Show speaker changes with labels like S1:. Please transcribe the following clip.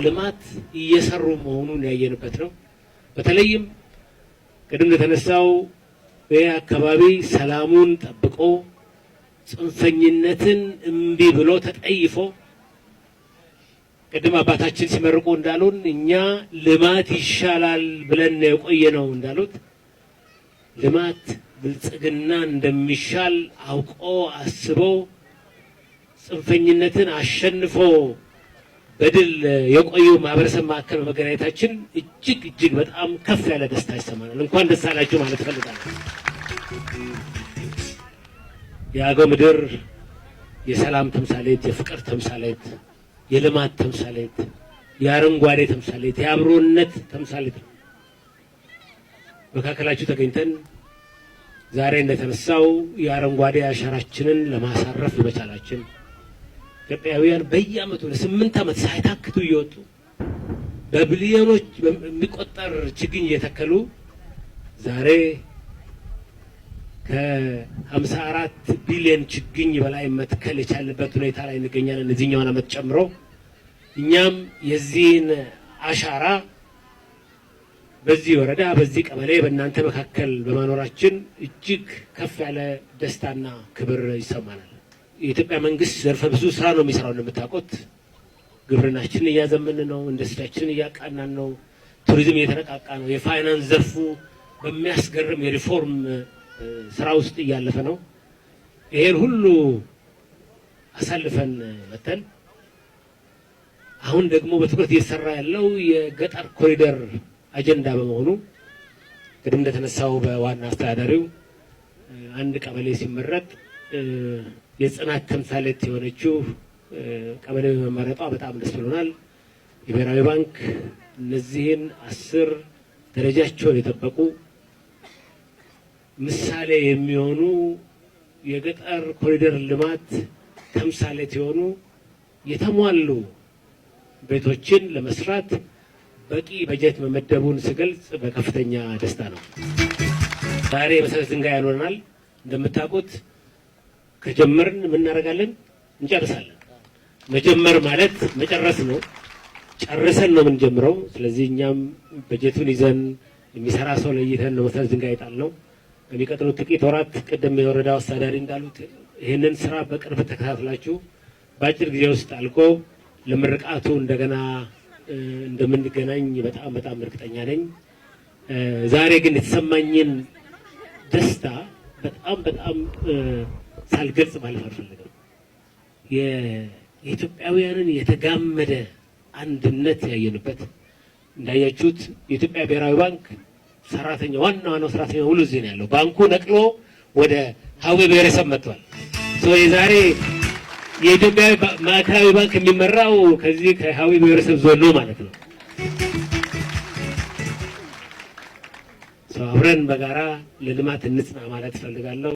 S1: ልማት እየሰሩ መሆኑን ያየንበት ነው። በተለይም ቅድም ለተነሳው በአካባቢ ሰላሙን ጠብቆ ጽንፈኝነትን እምቢ ብሎ ተጠይፎ ቅድም አባታችን ሲመርቁ እንዳሉን እኛ ልማት ይሻላል ብለን የቆየነው እንዳሉት ልማት ብልጽግና እንደሚሻል አውቆ አስቦ ጽንፈኝነትን አሸንፎ በድል የቆዩ ማህበረሰብ ማዕከል መገናኘታችን እጅግ በጣም ከፍ ያለ ደስታ ይሰማናል። እንኳን ደስ አላችሁ ማለት ፈልጋለሁ። የአገው ምድር የሰላም ተምሳሌት፣ የፍቅር ተምሳሌት፣ የልማት ተምሳሌት፣ የአረንጓዴ ተምሳሌት፣ የአብሮነት ተምሳሌት ነው። መካከላችሁ ተገኝተን ዛሬ እንደተነሳው የአረንጓዴ አሻራችንን ለማሳረፍ በመቻላችን ኢትዮጵያውያን በየዓመቱ ለ8 ዓመት ሳይታክቱ እየወጡ በቢሊዮኖች የሚቆጠር ችግኝ እየተከሉ ዛሬ ከ54 ቢሊዮን ችግኝ በላይ መትከል የቻለበት ሁኔታ ላይ እንገኛለን። እዚህኛውን ዓመት ጨምሮ እኛም የዚህን አሻራ በዚህ ወረዳ በዚህ ቀበሌ በእናንተ መካከል በማኖራችን እጅግ ከፍ ያለ ደስታና ክብር ይሰማናል። የኢትዮጵያ መንግስት ዘርፈ ብዙ ስራ ነው የሚሰራው። እንደምታውቁት ግብርናችንን እያዘመን ነው፣ ኢንዱስትሪያችንን እያቃናን ነው፣ ቱሪዝም እየተነቃቃ ነው፣ የፋይናንስ ዘርፉ በሚያስገርም የሪፎርም ስራ ውስጥ እያለፈ ነው። ይሄን ሁሉ አሳልፈን መተን አሁን ደግሞ በትኩረት እየተሰራ ያለው የገጠር ኮሪደር አጀንዳ በመሆኑ ቅድም እንደተነሳው በዋና አስተዳዳሪው አንድ ቀበሌ ሲመረጥ የጽናት ተምሳሌት የሆነችው ቀበሌ በመመረጧ በጣም ደስ ብሎናል። የብሔራዊ ባንክ እነዚህን 10 ደረጃቸውን የጠበቁ ምሳሌ የሚሆኑ የገጠር ኮሪደር ልማት ተምሳሌት የሆኑ የተሟሉ ቤቶችን ለመስራት በቂ በጀት መመደቡን ስገልጽ በከፍተኛ ደስታ ነው። ዛሬ መሰረት ድንጋይ ያኖረናል። እንደምታውቁት ከጀመርን ምን እናደርጋለን? እንጨርሳለን። መጀመር ማለት መጨረስ ነው። ጨርሰን ነው የምንጀምረው። ስለዚህ እኛም በጀቱን ይዘን የሚሰራ ሰው ለይተን ነው መሰረት ድንጋይ የጣልነው። በሚቀጥሉት ጥቂት ወራት ቅድም የወረዳው አስተዳዳሪ እንዳሉት ይህንን ስራ በቅርብ ተከታትላችሁ በአጭር ጊዜ ውስጥ አልቆ ለምርቃቱ እንደገና እንደምንገናኝ በጣም እርግጠኛ ነኝ። ዛሬ ግን የተሰማኝን ደስታ በጣም ሳልገልጽ ማለፍ አልፈልግም። የኢትዮጵያውያንን የተጋመደ አንድነት ያየንበት እንዳያችሁት የኢትዮጵያ ብሔራዊ ባንክ ሰራተኛ ዋናው ሰራተኛ ሁሉ እዚህ ነው ያለው። ባንኩ ነቅሎ ወደ ሀዊ ብሔረሰብ መጥቷል። ዛሬ የኢትዮጵያ ማዕከላዊ ባንክ የሚመራው ከዚህ ከሀዊ ብሔረሰብ ዞን ነው ማለት ነው። አብረን በጋራ ለልማት እንጽና ማለት ፈልጋለሁ።